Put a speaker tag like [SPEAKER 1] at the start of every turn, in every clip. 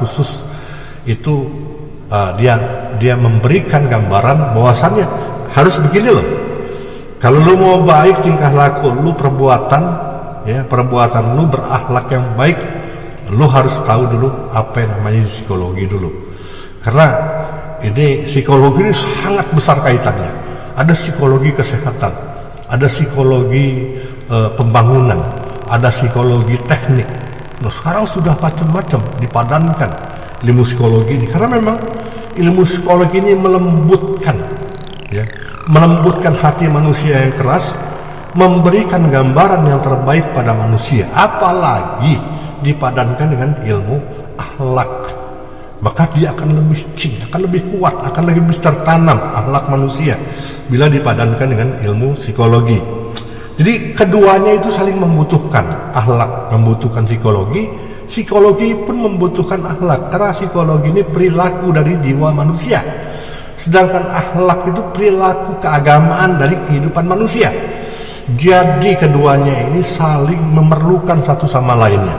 [SPEAKER 1] khusus itu dia memberikan gambaran bahwasannya harus begini loh. Kalau lu mau baik tingkah laku lu, perbuatan lu berakhlak yang baik, lu harus tahu dulu apa yang namanya psikologi dulu. Karena ini psikologi ini sangat besar kaitannya. Ada psikologi kesehatan, ada psikologi pembangunan, ada psikologi teknik. Nah, sekarang sudah macam-macam dipadankan ilmu psikologi ini, karena memang ilmu psikologi ini melembutkan hati manusia yang keras, memberikan gambaran yang terbaik pada manusia, apalagi dipadankan dengan ilmu akhlak, maka dia akan lebih akan lebih kuat, akan lebih tertanam akhlak manusia bila dipadankan dengan ilmu psikologi. Jadi keduanya itu saling membutuhkan, akhlak membutuhkan psikologi, psikologi pun membutuhkan akhlak, karena psikologi ini perilaku dari jiwa manusia, sedangkan akhlak itu perilaku keagamaan dari kehidupan manusia. Jadi keduanya ini saling memerlukan satu sama lainnya.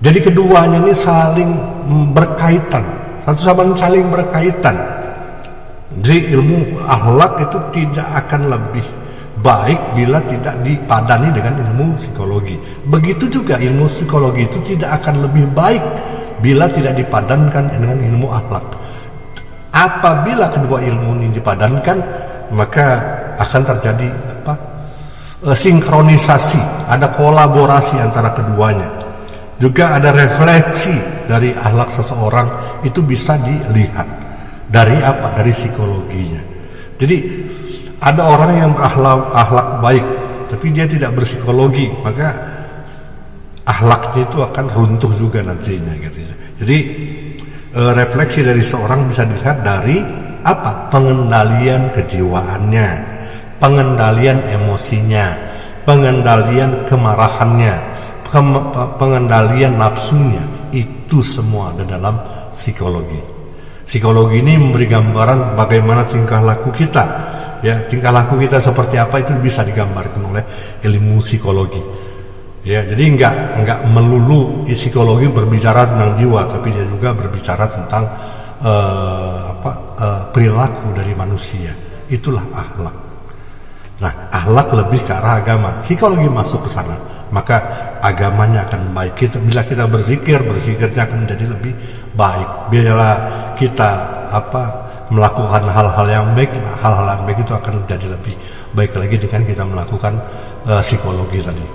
[SPEAKER 1] Jadi keduanya ini saling berkaitan, satu sama lain saling berkaitan. Jadi ilmu akhlak itu tidak akan lebih baik bila tidak dipadani dengan ilmu psikologi. Begitu juga ilmu psikologi itu tidak akan lebih baik bila tidak dipadankan dengan ilmu akhlak. Apabila kedua ilmu ini dipadankan, maka akan terjadi sinkronisasi, ada kolaborasi antara keduanya. Juga ada refleksi dari akhlak seseorang, itu bisa dilihat dari dari psikologinya. Jadi ada orang yang berakhlak baik tapi dia tidak berpsikologi, maka akhlaknya itu akan runtuh juga nantinya gitu. Jadi refleksi dari seorang bisa dilihat dari pengendalian kejiwaannya, pengendalian emosinya, pengendalian kemarahannya, pengendalian nafsunya. Itu semua ada dalam psikologi. Psikologi ini memberi gambaran bagaimana tingkah laku kita. Tingkah laku kita seperti apa itu bisa digambarkan oleh ilmu psikologi. Jadi enggak melulu psikologi berbicara tentang jiwa, tapi dia juga berbicara tentang perilaku dari manusia. Itulah akhlak. Nah, akhlak lebih ke arah agama. Psikologi masuk ke sana, maka agamanya akan baik. Bila kita berzikirnya akan menjadi lebih baik. Bila kita melakukan hal-hal yang baik, hal-hal yang baik itu akan menjadi lebih baik lagi dengan kita melakukan psikologi tadi.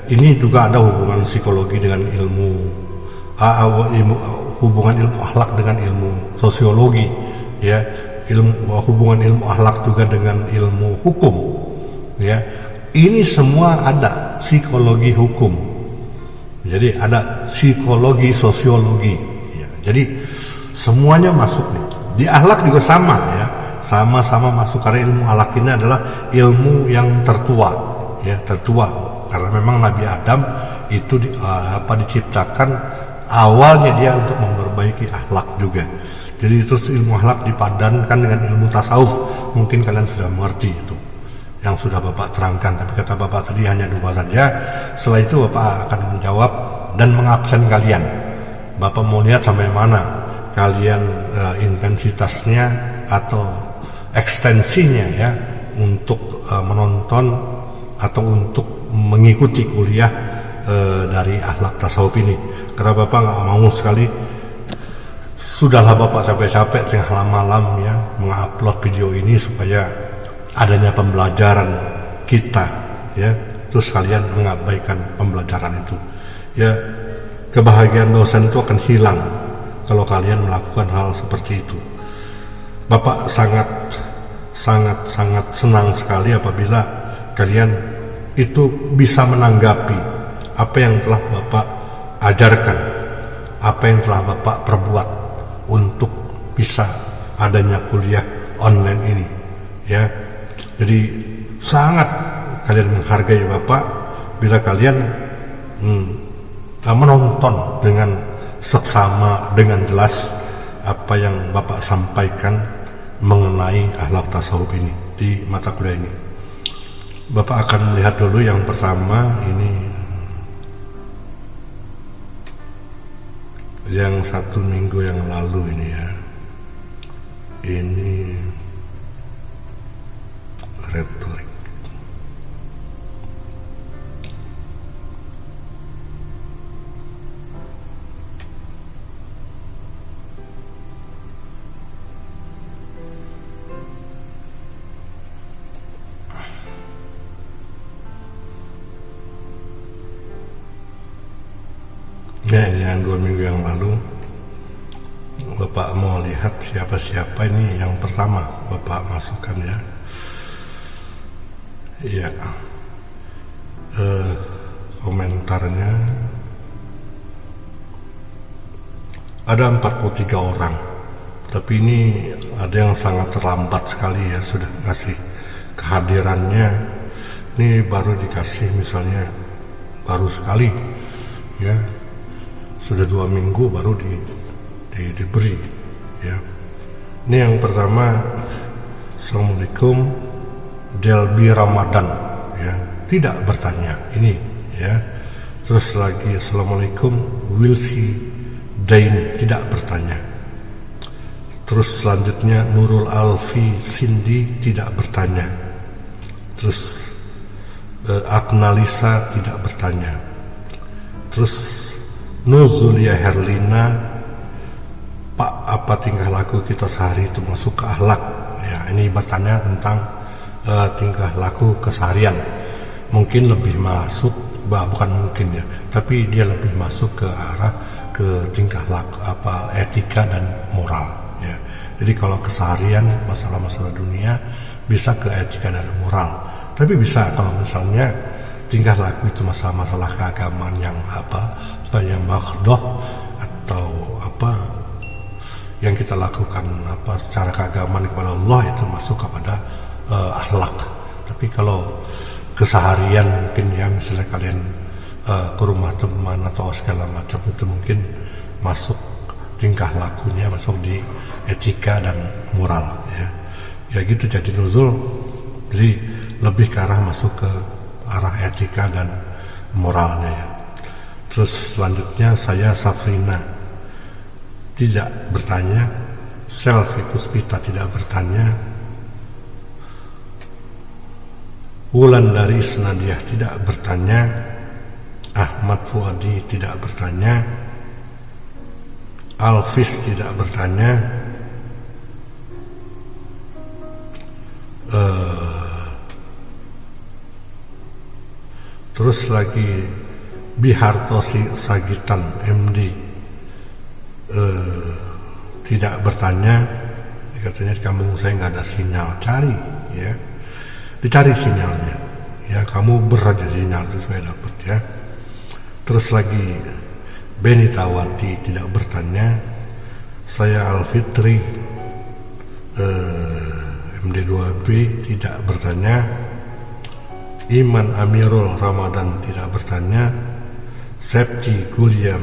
[SPEAKER 1] Ini juga ada hubungan psikologi dengan hubungan ilmu akhlak dengan ilmu sosiologi. Hubungan ilmu akhlak juga dengan ilmu hukum. Ini semua ada psikologi hukum. Jadi ada psikologi sosiologi. Jadi semuanya masuk nih. Di akhlak juga sama-sama masuk, karena ilmu akhlak ini adalah ilmu yang tertua, karena memang Nabi Adam itu diciptakan awalnya dia untuk memperbaiki akhlak juga. Jadi terus ilmu akhlak dipadankan dengan ilmu tasawuf. Mungkin kalian sudah mengerti itu yang sudah Bapak terangkan, tapi kata Bapak tadi hanya 2 saja. Setelah itu Bapak akan menjawab dan mengabsen kalian. Bapak mau lihat sampai mana kalian intensitasnya atau ekstensinya untuk menonton atau untuk mengikuti kuliah dari akhlak tasawuf ini. Karena Bapak nggak mau sekali, sudahlah Bapak capek-capek tengah malam mengupload video ini supaya adanya pembelajaran kita terus kalian mengabaikan pembelajaran itu. Kebahagiaan dosen itu akan hilang kalau kalian melakukan hal seperti itu. Bapak sangat senang sekali apabila kalian itu bisa menanggapi apa yang telah Bapak ajarkan, apa yang telah Bapak perbuat untuk bisa adanya kuliah online ini. Jadi sangat kalian menghargai Bapak bila kalian menonton dengan seksama, dengan jelas apa yang Bapak sampaikan mengenai akhlak tasawuf ini di mata kuliah ini. Bapak akan melihat dulu yang pertama ini yang 1 minggu yang lalu ini ya, ini retorik. Ya, yang 2 minggu yang lalu Bapak mau lihat siapa-siapa ini yang pertama Bapak masukkan ya. Iya, komentarnya ada 43 orang, tapi ini ada yang sangat terlambat sekali ya, sudah ngasih kehadirannya. Ini baru dikasih misalnya baru sekali ya, sudah 2 minggu baru diberi ya. Ini yang pertama, Assalamualaikum Delbi Ramadan ya, tidak bertanya ini ya. Terus lagi Assalamualaikum Wilsi Daini, tidak bertanya. Terus selanjutnya Nurul Alfi Cindy, tidak bertanya. Terus Aknalisa, tidak bertanya. Terus Nuzulia Herlina, Pak, apa tingkah laku kita sehari itu masuk ke akhlak ya? Ini bertanya tentang tingkah laku keseharian. Mungkin lebih masuk, bukan mungkin ya, tapi dia lebih masuk ke arah ke tingkah laku, etika dan moral ya. Jadi kalau keseharian masalah-masalah dunia bisa ke etika dan moral, tapi bisa kalau misalnya tingkah laku itu masalah-masalah keagamaan yang yang makhdoh atau yang kita lakukan secara keagamaan kepada Allah, itu masuk kepada akhlak. Tapi kalau keseharian mungkin ya, misalnya kalian ke rumah teman atau segala macam, itu mungkin masuk tingkah lakunya, masuk di etika dan moral ya gitu. Jadi nuzul jadi lebih ke arah masuk ke arah etika dan moralnya ya. Terus selanjutnya saya Safrina, tidak bertanya. Selvi Puspita, tidak bertanya. Wulan dari Senadiah, tidak bertanya. Ahmad Fuadi, tidak bertanya. Alfis, tidak bertanya. Terus lagi Biharto Sagitan MD, tidak bertanya. Katanya di kampung saya nggak ada sinyal, cari ya, dicari sinyalnya ya, kamu beraja sinyal itu supaya dapat ya. Terus lagi Benitawati, tidak bertanya. Saya Alfitri MD2B, tidak bertanya. Iman Amirul Ramadan, tidak bertanya. Septi Gulia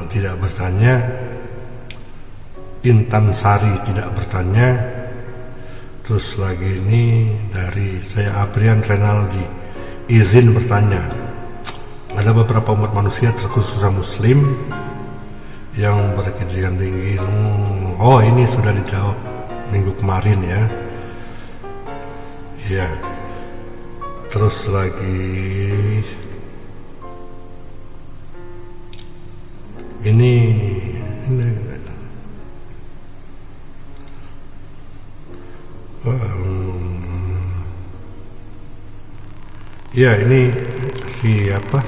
[SPEAKER 1] tidak bertanya. Intan Sari, tidak bertanya. Terus lagi ini dari saya Aprian Renaldi, izin bertanya. Ada beberapa umat manusia terkhusus muslim yang berkejian tinggi. Oh, ini sudah dijawab minggu kemarin ya. Iya. Terus lagi ini ya, ini siapa,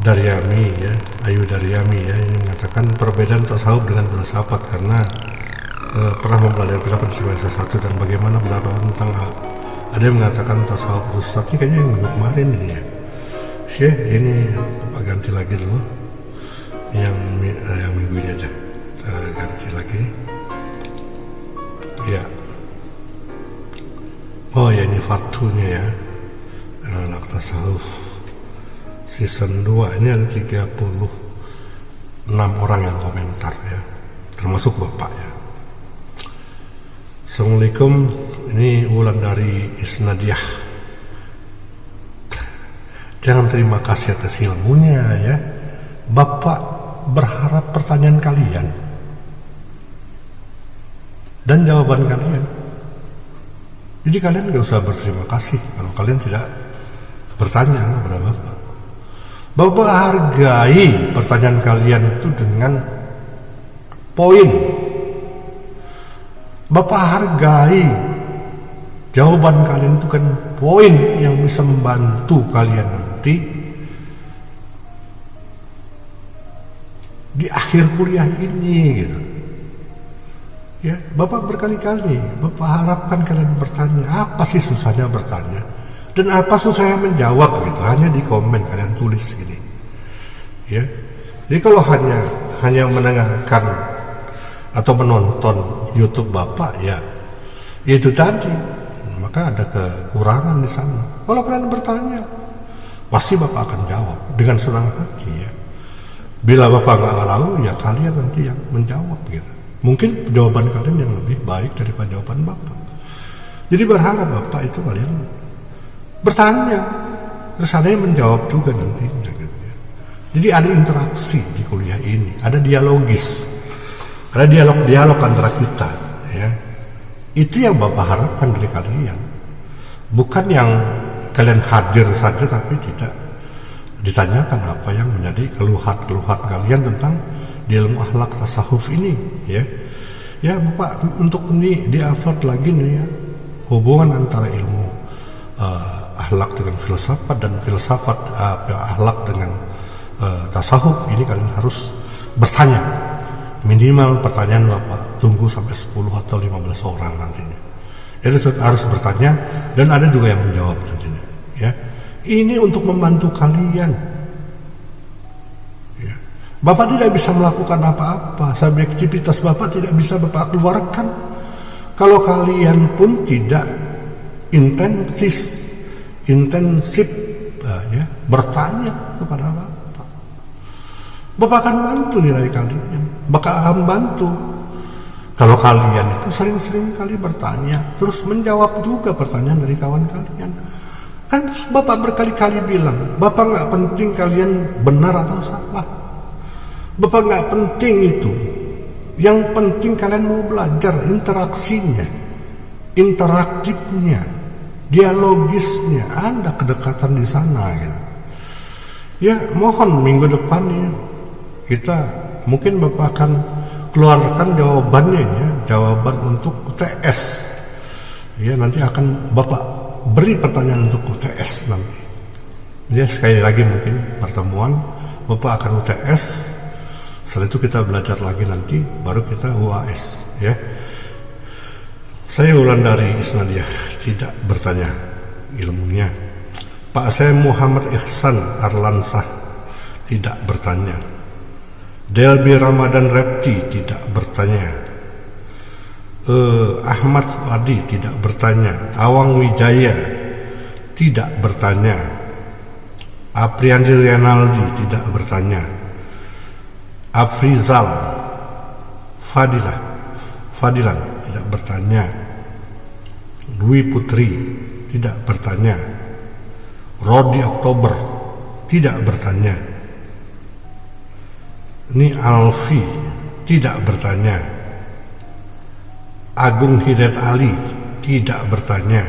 [SPEAKER 1] Daryami ya, Ayu Daryami ya, ini mengatakan perbedaan tasawuf dengan filsafat karena pernah mempelajari filsafat di semester 1 dan bagaimana pendapat tentang ada yang mengatakan tasawuf filsafat. Ini kayaknya yang minggu kemarin ini ya. Ini Pak ganti lagi dulu yang minggu ini aja, kita ganti lagi ya. Oh ya, ini Fatunya ya, anak tasawuf season 2. Ini ada 36 orang yang komentar ya, termasuk Bapak ya. Assalamualaikum, ini ulang dari Isnadiah. Jangan terima kasih atas ilmunya ya, Bapak berharap pertanyaan kalian dan jawaban kalian. Jadi kalian gak usah berterima kasih kalau kalian tidak bertanya kepada Bapak. Bapak hargai pertanyaan kalian itu dengan poin. Bapak hargai jawaban kalian itu kan poin yang bisa membantu kalian nanti di akhir kuliah ini gitu. Ya, Bapak berkali-kali Bapak harapkan kalian bertanya, apa sih susahnya bertanya? Dan apa susahnya menjawab gitu? Hanya di komen kalian tulis gini. Ya. Jadi kalau hanya mendengarkan atau menonton YouTube Bapak ya itu tadi, maka ada kekurangan di sana. Kalau kalian bertanya, pasti Bapak akan jawab dengan senang hati ya. Bila Bapak nggak tahu, ya kalian nanti yang menjawab gitu. Mungkin jawaban kalian yang lebih baik daripada jawaban Bapak. Jadi berharap Bapak itu kalian bertanya, terus ada yang menjawab juga nantinya gitu ya. Jadi ada interaksi di kuliah ini, ada dialogis, ada dialog antara kita ya. Itu yang Bapak harapkan dari kalian. Bukan yang kalian hadir saja tapi tidak ditanyakan apa yang menjadi keluhan-keluhan kalian tentang di ilmu akhlak tasawuf ini ya. Ya Bapak untuk ini di-upload lagi nih ya, hubungan antara ilmu akhlak dengan filsafat dan filsafat akhlak dengan tasawuf ini kalian harus bertanya. Minimal pertanyaan Bapak tunggu sampai 10 atau 15 orang nantinya. Jadi harus bertanya dan ada juga yang menjawab nantinya ya. Ini untuk membantu kalian. Ya. Bapak tidak bisa melakukan apa-apa, subjektivitas Bapak tidak bisa Bapak keluarkan kalau kalian pun tidak intensif ya, bertanya kepada Bapak. Bapak akan bantu nilai kalian. Bapak akan bantu kalau kalian itu sering-sering kali bertanya, terus menjawab juga pertanyaan dari kawan kalian. Kan Bapak berkali-kali bilang, Bapak nggak penting kalian benar atau salah. Bapak nggak penting itu. Yang penting kalian mau belajar interaksinya, interaktifnya, dialogisnya, ada kedekatan di sana gitu. Ya mohon minggu depan ya, kita mungkin Bapak akan keluarkan jawabannya ya, jawaban untuk UTS. Ya nanti akan Bapak beri pertanyaan untuk UTS nanti. Ya sekali lagi mungkin pertemuan Bapak akan UTS. Setelah itu kita belajar lagi nanti, baru kita UAS ya. Saya Wulandari Isnadiah tidak bertanya ilmunya. Pak saya Muhammad Ihsan Arlansah tidak bertanya. Delbi Ramadan Repti tidak bertanya. Ahmad Fuadi tidak bertanya. Awang Wijaya tidak bertanya. Apriandi Rianaldi tidak bertanya. Afrizal Fadilan tidak bertanya. Dwi Putri tidak bertanya. Rodi Oktober tidak bertanya. Ini Alfi tidak bertanya. Agung Hidayat Ali tidak bertanya.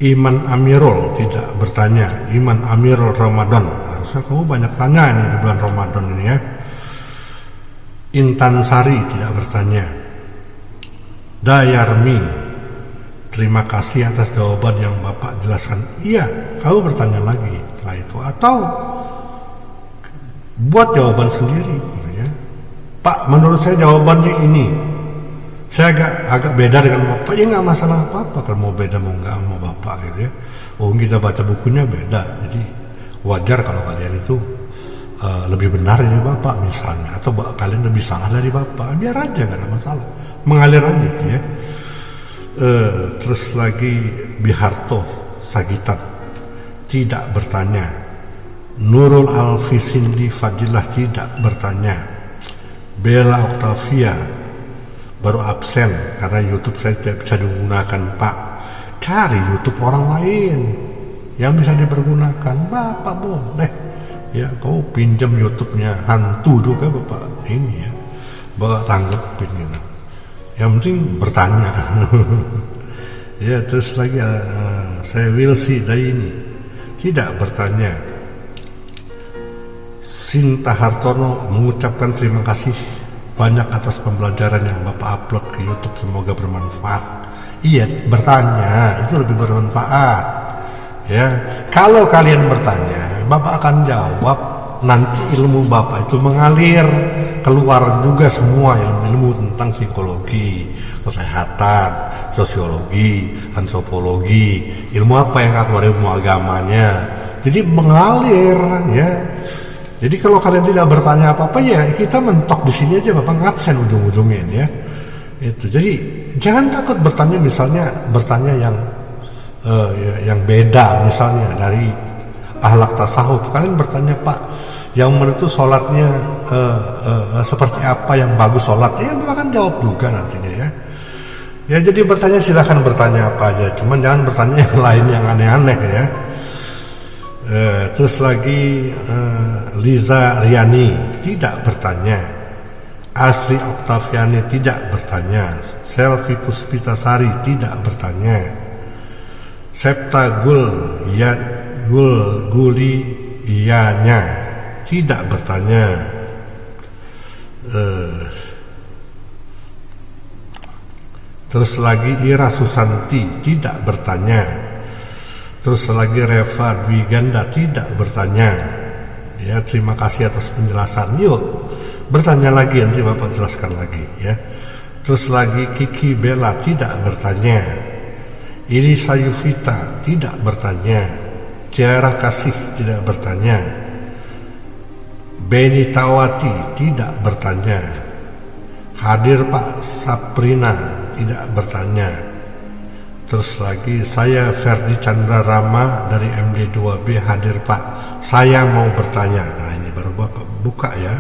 [SPEAKER 1] Iman Amirul tidak bertanya. Iman Amirul Ramadan, harusnya kamu banyak tanya nih di bulan Ramadan ini ya. Intan Sari tidak bertanya. Dayarmi, terima kasih atas jawaban yang Bapak jelaskan. Iya, kamu bertanya lagi setelah itu, atau buat jawaban sendiri gitu ya. Pak, menurut saya jawabannya ini. Saya agak beda dengan Bapak. Ya nggak masalah apa-apa kalau mau beda mau nggak sama Bapak gitu ya. Oh kita baca bukunya beda, jadi wajar kalau kalian itu lebih benar dari Bapak misalnya, atau kalian lebih salah dari Bapak. Biar aja nggak ada masalah, mengalir aja gitu ya. Terus lagi Biharto Sagitan tidak bertanya. Nurul Alfisindi Fadilah tidak bertanya. Bella Octavia baru absen karena YouTube saya tidak bisa digunakan. Pak, cari YouTube orang lain yang bisa dipergunakan. Bapak boleh Ya, kamu pinjam YouTube-nya hantu juga bapak ini ya, bapak tanggepin gitu. Yang penting bertanya. Ya, terus lagi saya will see dari ini tidak bertanya. Sinta Hartono mengucapkan terima kasih banyak atas pembelajaran yang bapak upload ke YouTube, semoga bermanfaat. Iya, bertanya itu lebih bermanfaat. Ya, kalau kalian bertanya, bapak akan jawab. Nanti ilmu bapak itu mengalir keluar juga semua ilmu-ilmu tentang psikologi, kesehatan, sosiologi, antropologi, ilmu apa yang keluar, ilmu agamanya. Jadi mengalir ya. Jadi kalau kalian tidak bertanya apa-apa ya kita mentok di sini aja, bapak ngabsen ujung-ujungnya ya. Itu. Jadi jangan takut bertanya, misalnya bertanya yang beda misalnya dari akhlak tasawuf. Kalian bertanya, Pak, yang menurut itu sholatnya seperti apa yang bagus sholatnya, ya bapak kan jawab juga nantinya ya. Ya jadi bertanya, silahkan bertanya apa aja, cuman jangan bertanya yang lain yang aneh-aneh ya. Terus lagi Liza Riani tidak bertanya, Asri Oktaviani tidak bertanya, Selvi Puspitasari tidak bertanya, Septa Guli Iyanya tidak bertanya, terus lagi Ira Susanti tidak bertanya. Terus lagi Reva Dwi Ganda tidak bertanya. Ya, terima kasih atas penjelasan. Yuk, bertanya lagi, nanti bapak jelaskan lagi ya. Terus lagi Kiki Bella tidak bertanya. Irisa Yuvita tidak bertanya. Ciara Kasih tidak bertanya. Beni Tawati tidak bertanya. Hadir Pak Saprina tidak bertanya. Terus lagi saya Ferdi Chandra Rama dari MD2B hadir Pak, saya mau bertanya. Nah ini baru bapak buka ya,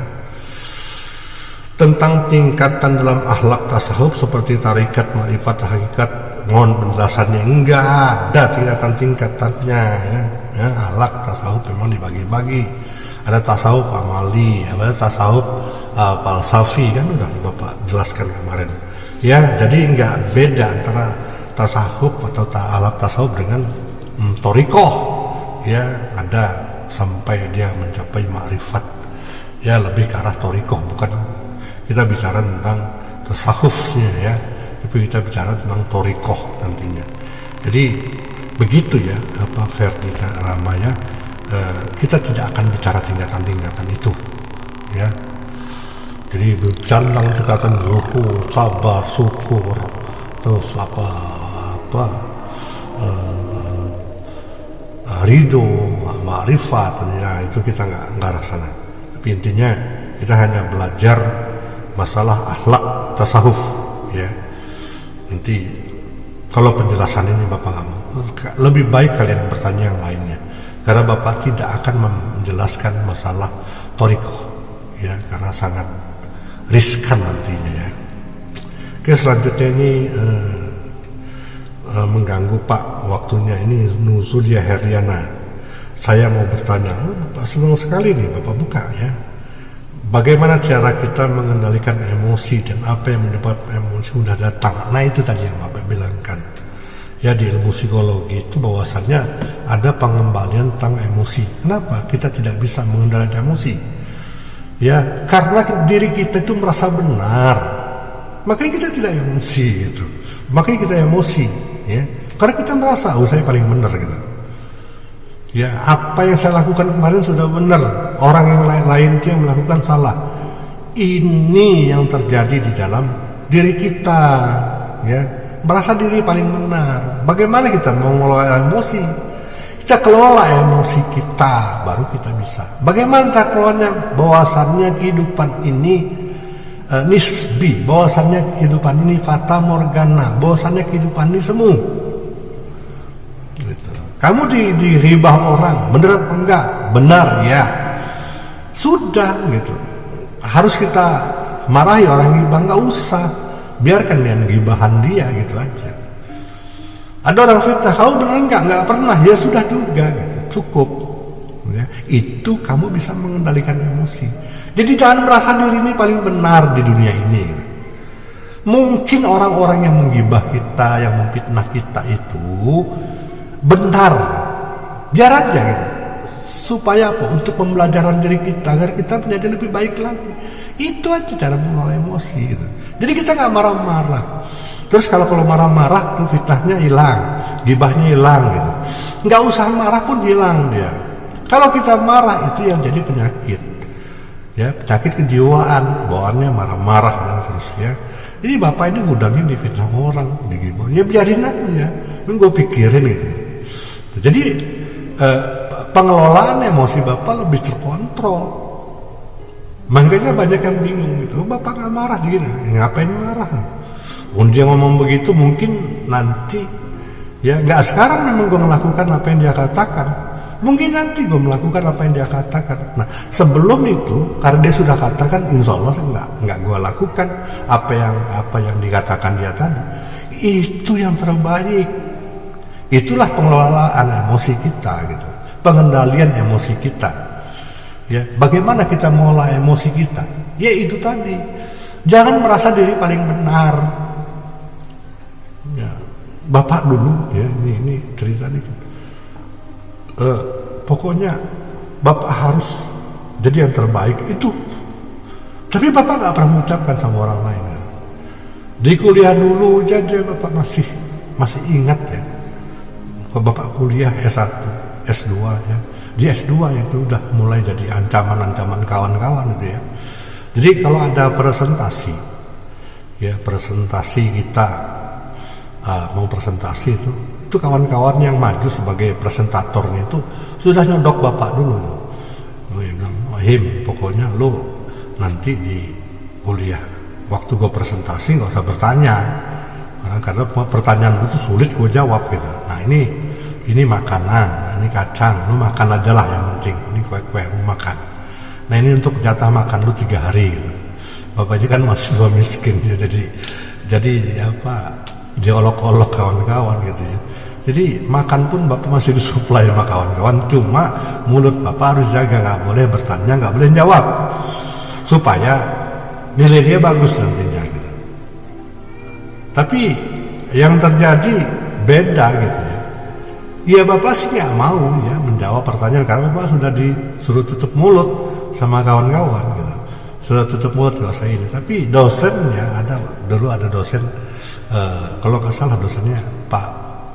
[SPEAKER 1] tentang tingkatan dalam akhlak tasawuf seperti tarikat, makrifat, hakikat. Mohon penjelasannya. Enggak ada tingkatan-tingkatannya ya. Akhlak tasawuf memang dibagi-bagi, ada tasawuf amali, ada tasawuf falsafi, kan udah bapak jelaskan kemarin ya. Jadi enggak beda antara tasawuf atau alat tasawuf dengan torikoh ya, ada sampai dia mencapai makrifat ya, lebih ke arah torikoh. Bukan kita bicara tentang tasawufnya ya, tapi kita bicara tentang torikoh nantinya. Jadi begitu ya apa Ferdi Rama ya, kita tidak akan bicara tingkatan-tingkatan itu ya. Jadi bicara tentang tingkatan zuhud, sabar, syukur, terus ridho, ma'rifat ya, itu kita nggak rasakan. Tapi intinya kita hanya belajar masalah akhlak tasawuf ya. Nanti kalau penjelasan ini bapak nggak mau, lebih baik kalian bertanya yang lainnya, karena bapak tidak akan menjelaskan masalah torikoh ya, karena sangat riskan nantinya ya. Oke, selanjutnya ini mengganggu Pak waktunya ini. Nuzulia Heriana, saya mau bertanya. Bapak senang sekali nih bapak buka ya, bagaimana cara kita mengendalikan emosi dan apa yang menyebabkan emosi sudah datang. Nah itu tadi yang bapak bilangkan ya, di ilmu psikologi itu bahwasannya ada pengembalian tentang emosi. Kenapa kita tidak bisa mengendalikan emosi ya? Karena diri kita itu merasa benar, makanya kita tidak emosi gitu. Makanya kita emosi ya, karena kita merasa saya paling benar gitu ya. Apa yang saya lakukan kemarin sudah benar, orang yang lain itu yang melakukan salah. Ini yang terjadi di dalam diri kita ya, merasa diri paling benar. Bagaimana kita mau mengelola emosi? Kita kelola emosi kita, baru kita bisa. Bagaimana cara kelolanya? Bahwasannya kehidupan ini nisbi, bahwasannya kehidupan ini fata morgana, bahwasannya kehidupan ini semu gitu. Kamu diribah orang, benar apa enggak? Benar ya, sudah gitu. Harus kita marahi orang gibah? Enggak usah, biarkan dia gibahan dia gitu aja. Ada orang fitnah, kau benar enggak? Enggak pernah, ya sudah juga gitu, cukup ya. itu kamu bisa mengendalikan emosi. Jadi jangan merasa diri ini paling benar di dunia ini. Mungkin orang-orang yang menggibah kita, yang memfitnah kita itu benar, biar aja gitu. Supaya apa? Untuk pembelajaran diri kita, agar kita menjadi lebih baik lagi. Itu aja cara mengelola emosi gitu. Jadi kita nggak marah-marah. Terus kalau marah-marah tuh fitnahnya hilang, gibahnya hilang gitu. Nggak usah marah pun hilang dia. Kalau kita marah itu yang jadi penyakit, ya penyakit kejiwaan, bawaannya marah-marah dan seterusnya. Jadi bapak ini ngundangin di fitnah orang, digibah. Ya biarin aja, ini gue pikirin gitu. Jadi pengelolaan emosi bapak lebih terkontrol. Makanya banyak yang bingung gitu, bapak nggak marah gini, ngapain marah? Dia ngomong begitu mungkin nanti, ya nggak sekarang memang gue melakukan apa yang dia katakan, mungkin nanti gue melakukan apa yang dia katakan. Nah sebelum itu, karena dia sudah katakan, insya Allah nggak gue lakukan apa yang dikatakan dia tadi. Itu yang terbaik. Itulah pengelolaan emosi kita gitu, pengendalian emosi kita. Ya, bagaimana kita mengolah emosi kita? Ya itu tadi, jangan merasa diri paling benar. Ya, bapak dulu, ya ini cerita nih. Pokoknya bapak harus jadi yang terbaik itu. Tapi bapak nggak pernah mengucapkan sama orang lain. Ya. Di kuliah dulu aja bapak masih ingat ya. Bapak kuliah S1, S2 ya. Di S2 itu udah mulai jadi ancaman-ancaman kawan-kawan gitu ya. Jadi kalau ada presentasi, ya presentasi kita mau presentasi itu kawan-kawan yang maju sebagai presentatornya itu sudah nyodok bapak dulu. Dia bilang, Him, pokoknya lo nanti di kuliah waktu gue presentasi gak usah bertanya, karena pertanyaan itu sulit gue jawab gitu. Nah ini makanan, ini kacang, lu makan aja lah yang penting. Ini kue-kue lu makan. Nah ini untuk jatah makan lu 3 hari gitu. Bapak ini kan mahasiswa miskin ya, jadi apa diolok-olok kawan-kawan gitu ya. Jadi makan pun bapak masih disuplai sama kawan-kawan, cuma mulut bapak harus jaga, nggak boleh bertanya, nggak boleh jawab, supaya nilai dia bagus nantinya gitu. Tapi yang terjadi beda gitu ya. Ya bapak sih nggak mau ya menjawab pertanyaan karena bapak sudah disuruh tutup mulut sama kawan-kawan gitu. Sudah tutup mulut nggak usah ini. Tapi dosennya dulu ada dosen, kalau nggak salah dosennya Pak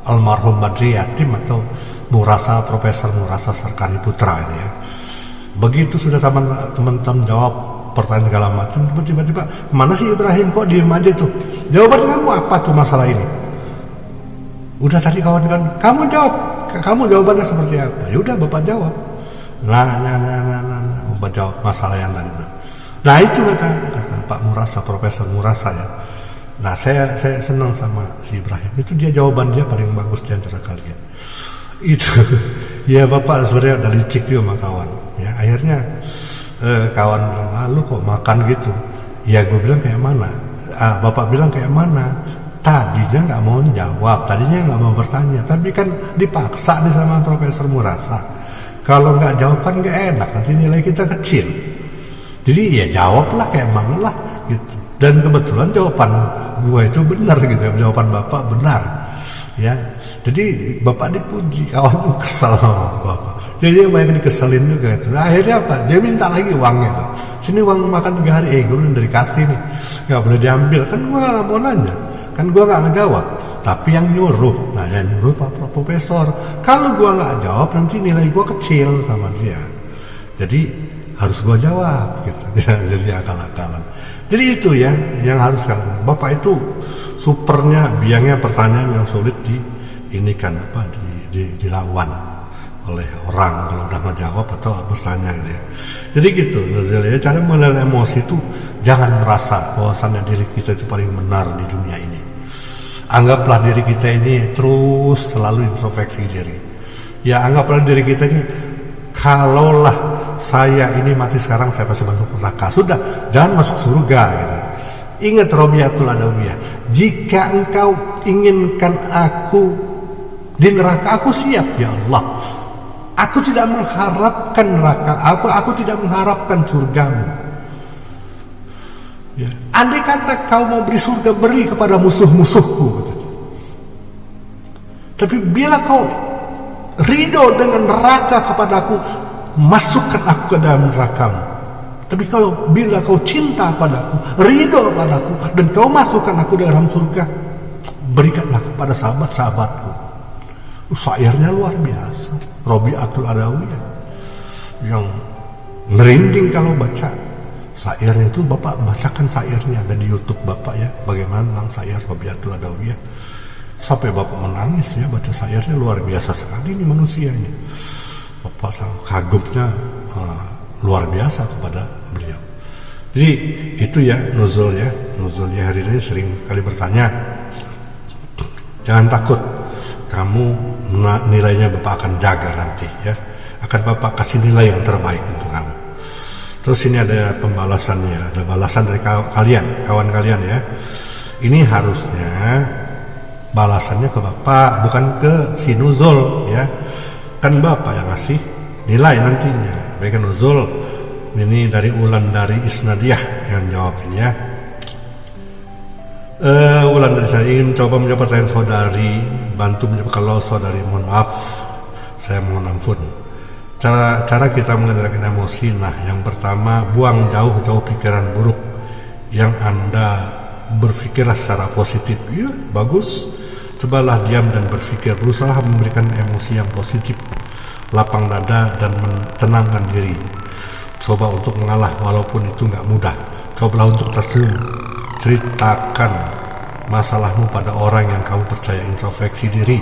[SPEAKER 1] almarhum Badri Yatim atau Profesor Murasa Sarkani Putra ini ya. Begitu sudah teman-teman jawab pertanyaan segala macam, tiba-tiba mana sih Ibrahim kok diem aja tuh? Jawaban kamu apa tuh masalah ini? Udah tadi kawan-kawan, kamu jawab, kamu jawabannya seperti apa? Ya udah bapak jawab. Nah, bapak jawab masalah yang tadi. Nah itu kata Pak Murasa, Profesor Murasa ya. Nah saya senang sama si Ibrahim. Itu dia jawaban dia paling bagus di antara kalian. Itu ya bapak sebenarnya udah licik juga sama kawan. Ya akhirnya kawan bilang, lu kok makan gitu? Ya gue bilang kayak mana? Bapak bilang kayak mana? Tadinya nggak mau jawab, tadinya nggak mau bertanya, tapi kan dipaksa nih sama Profesor Murasa. Kalau nggak jawab kan nggak enak, nanti nilai kita kecil. Jadi ya jawablah kayak mana lah gitu. Dan kebetulan jawaban gua itu benar gitu, jawaban bapak benar. Ya, jadi bapak dipuji, kawan kesal sama bapak. Jadi dia banyak dikeselin juga itu. Nah, akhirnya apa? Dia minta lagi uangnya tuh. Sini uang makan 3 hari, gue udah dikasih nih, nggak boleh diambil. Kan gua nggak mau nanya. Kan gue nggak ngejawab, tapi yang nyuruh, yang nyuruh Pak Profesor. Kalau gue nggak jawab nanti nilai gue kecil sama dia. Jadi harus gue jawab gitu. Jadi akal-akalan. Jadi itu ya yang harus kalian. Bapak itu supernya, biangnya pertanyaan yang sulit dilawan oleh orang kalau udah ngejawab atau bertanya gitu ya. Jadi gitu, ya, cara mengelola emosi itu jangan merasa bahwasannya diri kita itu paling benar di dunia ini. Anggaplah diri kita ini terus selalu introspeksi diri. Ya anggaplah diri kita ini, kalaulah saya ini mati sekarang saya pasti masuk neraka. Sudah, jangan masuk surga gitu. Ingat Robiatul Adawiyah, jika engkau inginkan aku di neraka, aku siap ya Allah. Aku tidak mengharapkan neraka, aku tidak mengharapkan surgamu. Ya. Andai kata kau mau beri surga, beri kepada musuh-musuhku. Tapi bila kau ridho dengan neraka kepadaku, masukkan aku ke dalam nerakamu. Tapi bila kau cinta padaku, ridho padaku, dan kau masukkan aku dalam surga, berikanlah kepada sahabat-sahabatku. Syairnya luar biasa, Robiatul Adawiyah, yang merinding kalau baca syairnya itu. Bapak bacakan syairnya, ada di YouTube Bapak ya, bagaimana tentang syair Robiatul Adawiyah. Sampai Bapak menangis ya, baca syairnya luar biasa sekali ini manusia ini. Bapak sangat kagumnya luar biasa kepada beliau. Jadi itu ya nuzulnya hari ini sering kali bertanya. Jangan takut, kamu nilainya Bapak akan jaga nanti ya. Akan Bapak kasih nilai yang terbaik untuk kamu. Terus ini ada pembalasannya, ada balasan dari kawan kalian ya. Ini harusnya balasannya ke Bapak, bukan ke si nuzul ya. Kan Bapak yang ngasih nilai nantinya. Mereka nuzul ini dari Ulan dari Isnadiyah yang jawabin ya. Ulan dari saya ingin coba menjawab pertanyaan saudari, bantu menjawab. Kalau saudari mohon maaf, saya mohon ampun. Cara kita mengendalikan emosi. Nah, yang pertama, buang jauh-jauh pikiran buruk. Yang Anda berpikirlah secara positif. Ya, bagus. Cobalah diam dan berpikir. Berusaha memberikan emosi yang positif. Lapang dada dan menenangkan diri. Coba untuk mengalah walaupun itu nggak mudah. Cobalah untuk tersenyum. Ceritakan masalahmu pada orang yang kamu percaya, introspeksi diri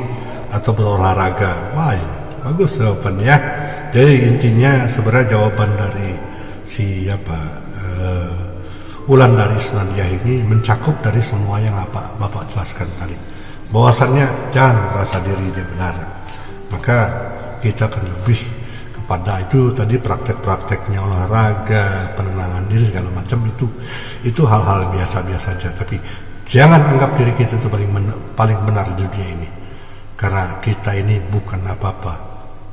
[SPEAKER 1] atau berolahraga. Wah, bagus jawabannya ya. Jadi intinya sebenarnya jawaban dari Ulan dari Isnadiyah ini mencakup dari semua yang Bapak jelaskan tadi. Bahwasannya jangan merasa diri dia benar. Maka kita akan lebih kepada itu tadi praktek-prakteknya olahraga, penenangan diri segala macam itu hal-hal biasa-biasa saja. Tapi jangan anggap diri kita itu paling benar di dunia ini. Karena kita ini bukan apa-apa,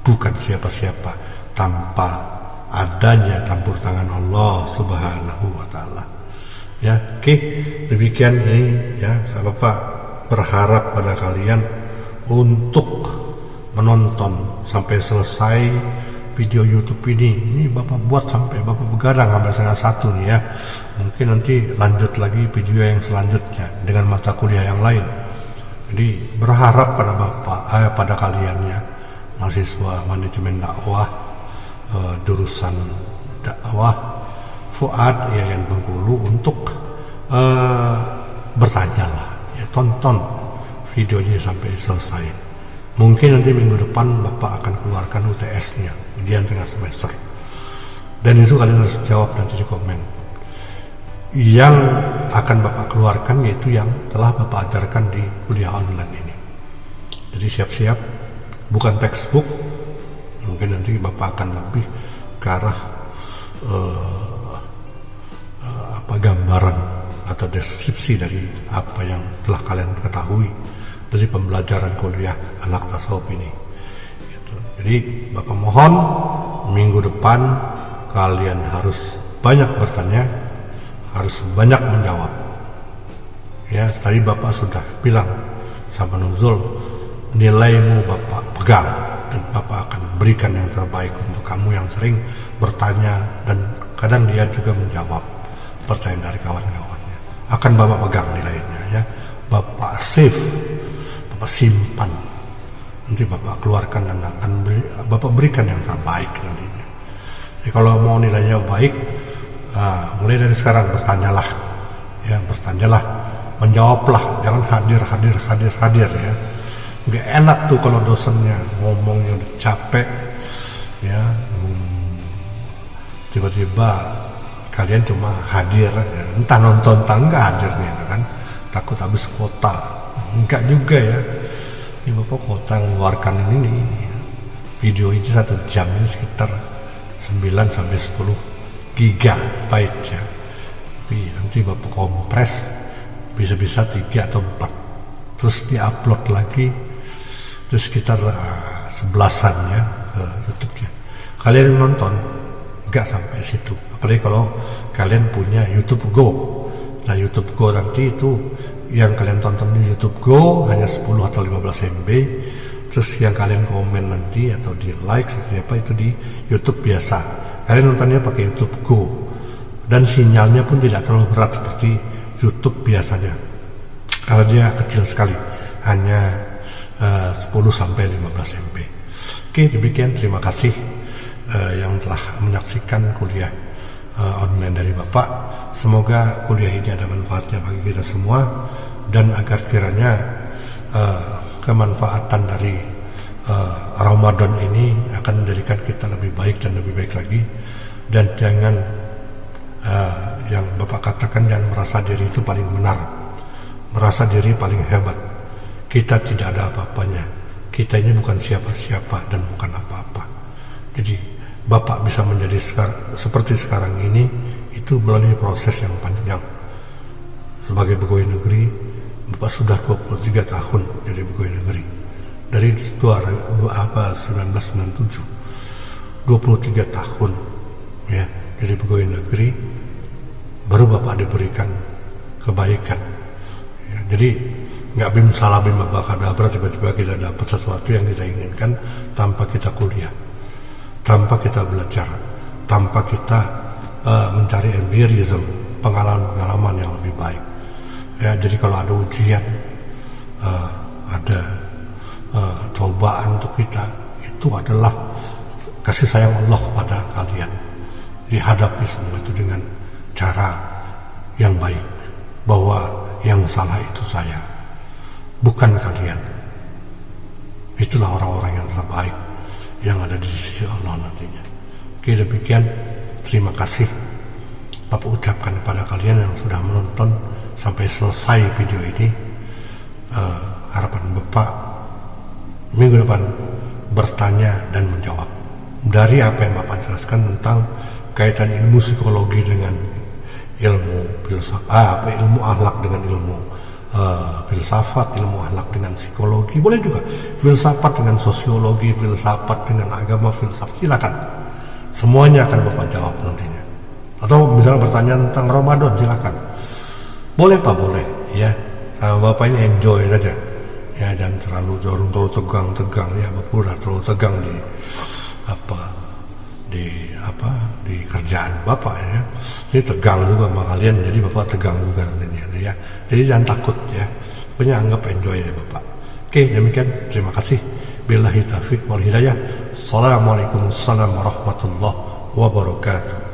[SPEAKER 1] bukan siapa-siapa tanpa adanya campur tangan Allah Subhanahu wa taala. Ya, oke. Demikian ini ya, Bapak berharap pada kalian untuk menonton sampai selesai video YouTube ini. Ini Bapak buat sampai Bapak begadang sampai setengah 1 nih ya. Mungkin nanti lanjut lagi video yang selanjutnya dengan mata kuliah yang lain. Jadi berharap pada Bapak, pada kalian ya, mahasiswa manajemen dakwah, jurusan dakwah Fuad Yayan Bengkulu untuk bertanyalah ya, tonton videonya sampai selesai. Mungkin nanti minggu depan Bapak akan keluarkan UTS-nya, ujian tengah semester. Dan itu kalian harus jawab nanti di komen. Yang akan Bapak keluarkan yaitu yang telah Bapak ajarkan di kuliah online ini. Jadi siap-siap, bukan textbook. Mungkin nanti Bapak akan lebih ke arah gambaran atau deskripsi dari apa yang telah kalian ketahui dari pembelajaran kuliah Al-Haq Tasawuf ini gitu. Jadi Bapak mohon minggu depan kalian harus banyak bertanya, harus banyak menjawab ya. Tadi Bapak sudah bilang sama nuzul, nilaimu Bapak pegang dan Bapak akan berikan yang terbaik untuk kamu yang sering bertanya dan kadang dia juga menjawab pertanyaan dari kawan-kawannya. Akan Bapak pegang nilainya ya. Bapak save, Bapak simpan, nanti Bapak keluarkan dan akan Bapak berikan yang terbaik nantinya. Jadi kalau mau nilainya baik, mulai dari sekarang bertanyalah ya, menjawablah, jangan hadir ya. Nggak enak tuh kalau dosennya ngomongnya udah capek ya, tiba-tiba kalian cuma hadir ya, entah nonton entah enggak hadirnya kan, takut habis kuota. Enggak juga ya, ini Bapak kuota mengeluarkan ini nih, video ini 1 jam ini sekitar 9 sampai 10 gigabyte ya. Tapi nanti Bapak kompres bisa-bisa 3 atau 4, terus diupload lagi, terus sekitar 11-an ya ke Kalian nonton nggak sampai situ, apalagi kalau kalian punya YouTube Go. Nah, YouTube Go nanti itu yang kalian tonton di YouTube Go hanya 10 atau 15 MB. Terus yang kalian komen nanti atau di like seperti apa itu di YouTube biasa. Kalian nontonnya pakai YouTube Go dan sinyalnya pun tidak terlalu berat seperti YouTube biasanya, karena dia kecil sekali, hanya 10 sampai 15 MB. Oke, demikian, terima kasih yang telah menyaksikan kuliah online dari Bapak. Semoga kuliah ini ada manfaatnya bagi kita semua, dan agar kiranya kemanfaatan dari Ramadan ini akan menjadikan kita lebih baik dan lebih baik lagi. Dan jangan yang Bapak katakan, jangan merasa diri itu paling benar, merasa diri paling hebat. Kita tidak ada apa-apanya, kita ini bukan siapa-siapa dan bukan apa-apa. Jadi Bapak bisa menjadi seperti sekarang ini itu melalui proses yang panjang. Sebagai pegawai negeri, Bapak sudah 23 tahun jadi pegawai negeri. Dari 1997, 23 tahun ya jadi pegawai negeri, baru Bapak diberikan kebaikan. Ya, jadi nggak bim salah bim abrakadabra tiba-tiba kita dapat sesuatu yang kita inginkan tanpa kita kuliah, tanpa kita belajar, tanpa kita mencari empirism, pengalaman-pengalaman yang lebih baik. Ya, jadi kalau ada ujian, ada cobaan untuk kita, itu adalah kasih sayang Allah pada kalian. Dihadapi semua itu dengan cara yang baik, bahwa yang salah itu saya, bukan kalian. Itulah orang-orang yang terbaik yang ada di sisi Allah nantinya. Oke, demikian, terima kasih Bapak ucapkan kepada kalian yang sudah menonton sampai selesai video ini. Harapan Bapak minggu depan bertanya dan menjawab dari apa yang Bapak jelaskan tentang kaitan ilmu psikologi dengan ilmu filsafat, ilmu akhlak dengan ilmu filsafat, ilmu akhlak dengan psikologi, boleh juga filsafat dengan sosiologi, filsafat dengan agama, filsafat, silakan, semuanya akan Bapak jawab nantinya. Atau misalnya bertanya tentang Ramadan, silakan, boleh Pak, boleh ya. Bapak ini enjoy saja ya, jangan terlalu tegang ya. Bapak udah terlalu tegang di kerjaan Bapak ya. Ini tegang juga sama kalian, jadi Bapak tegang juga nantinya ya. Jadi jangan takut ya, pokoknya anggap enjoy ya Bapak. Oke, demikian, terima kasih. Billahi taufiq wal hidayah. Assalamualaikum warahmatullahi wabarakatuh.